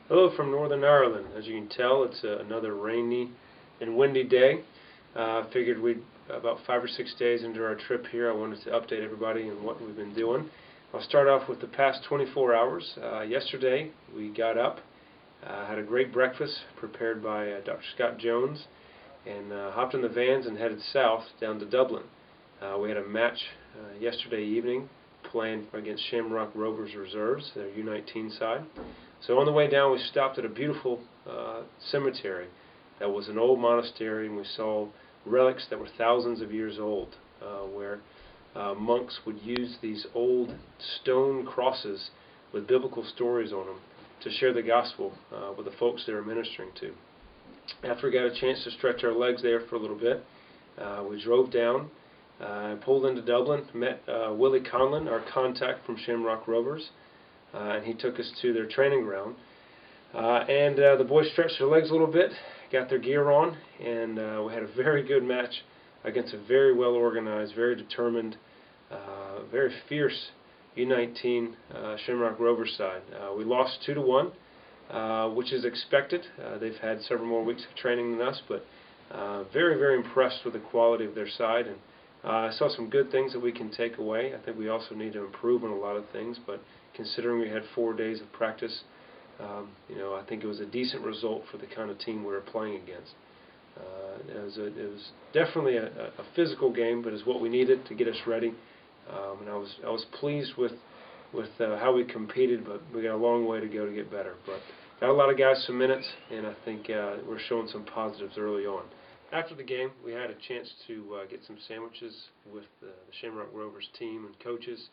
Hello from Northern Ireland. As you can tell, it's another rainy and windy day. Figured we'd about 5 or 6 days into our trip here, I wanted to update everybody on what we've been doing. I'll start off with the past 24 hours. Yesterday we got up, had a great breakfast prepared by Dr. Scott Jones, and hopped in the vans and headed south down to Dublin. We had a match yesterday evening planned against Shamrock Rovers Reserves, their U19 side. So on the way down, we stopped at a beautiful cemetery that was an old monastery, and we saw relics that were thousands of years old, where monks would use these old stone crosses with biblical stories on them to share the gospel with the folks they were ministering to. After we got a chance to stretch our legs there for a little bit, we drove down, pulled into Dublin, met Willie Conlon, our contact from Shamrock Rovers, and he took us to their training ground. The boys stretched their legs a little bit, got their gear on, and we had a very good match against a very well organized, very determined, very fierce U19 Shamrock Rovers side. We lost 2-1, which is expected. They've had several more weeks of training than us, but very, very impressed with the quality of their side. And I saw some good things that we can take away. I think we also need to improve on a lot of things, but considering we had 4 days of practice, I think it was a decent result for the kind of team we were playing against. It was definitely a physical game, but it's what we needed to get us ready. And I was pleased with how we competed, but we got a long way to go to get better. But got a lot of guys some minutes, and I think we're showing some positives early on. After the game, we had a chance to get some sandwiches with the Shamrock Rovers team and coaches,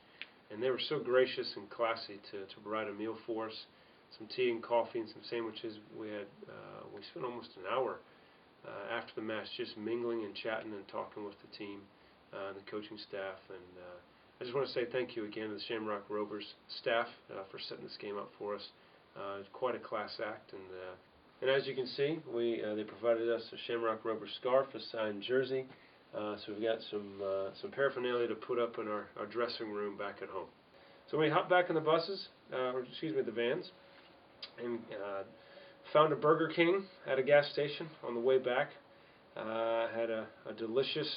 and they were so gracious and classy to provide a meal for us. Some tea and coffee and some sandwiches. We spent almost an hour after the match just mingling and chatting and talking with the team and the coaching staff. And I just want to say thank you again to the Shamrock Rovers staff for setting this game up for us. It's quite a class act, and as you can see, they provided us a Shamrock Rovers scarf, a signed jersey. So we've got some paraphernalia to put up in our dressing room back at home. So we hopped back in the the vans, and found a Burger King at a gas station on the way back. Had a delicious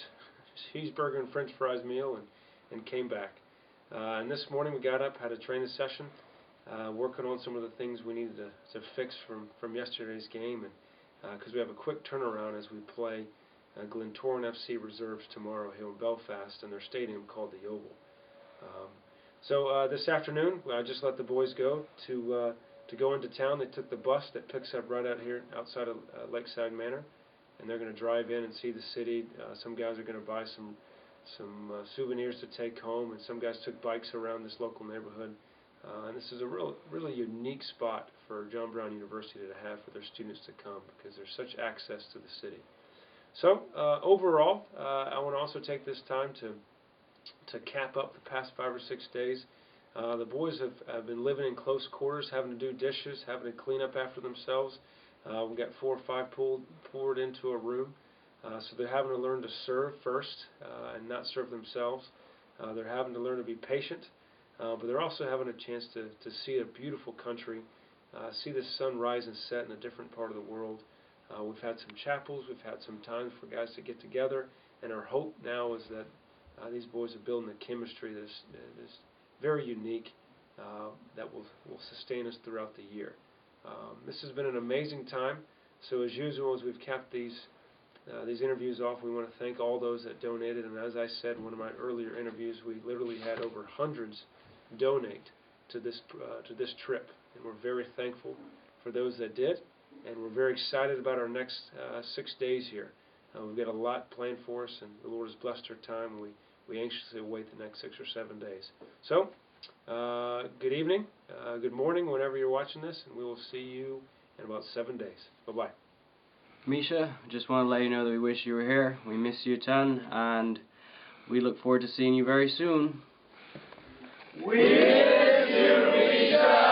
cheeseburger and French fries meal, and came back. And this morning we got up, had a training session, working on some of the things we needed to fix from yesterday's game, and because we have a quick turnaround as we play Glentoran FC Reserves tomorrow here in Belfast in their stadium called the Oval. So this afternoon, I just let the boys go to go into town. They took the bus that picks up right out here outside of Lakeside Manor, and they're going to drive in and see the city. Some guys are going to buy some souvenirs to take home, and some guys took bikes around this local neighborhood. And this is a really unique spot for John Brown University to have for their students to come, because there's such access to the city. So overall, I want to also take this time to cap up the past 5 or 6 days. The boys have been living in close quarters, having to do dishes, having to clean up after themselves. We've got 4 or 5 poured into a room, so they're having to learn to serve first and not serve themselves. They're having to learn to be patient, but they're also having a chance to see a beautiful country, see the sun rise and set in a different part of the world. We've had some chapels, we've had some time for guys to get together, and our hope now is that these boys are building a chemistry that is very unique, that will sustain us throughout the year. This has been an amazing time. So as usual, as we've capped these interviews off, we want to thank all those that donated. And as I said in one of my earlier interviews, we literally had over hundreds donate to this trip, and we're very thankful for those that did. And we're very excited about our next 6 days here. We've got a lot planned for us, and the Lord has blessed our time, and we anxiously await the next 6 or 7 days. So, good evening, good morning, whenever you're watching this, and we will see you in about 7 days. Bye-bye. Misha, just want to let you know that we wish you were here. We miss you a ton, and we look forward to seeing you very soon. We miss you, Misha!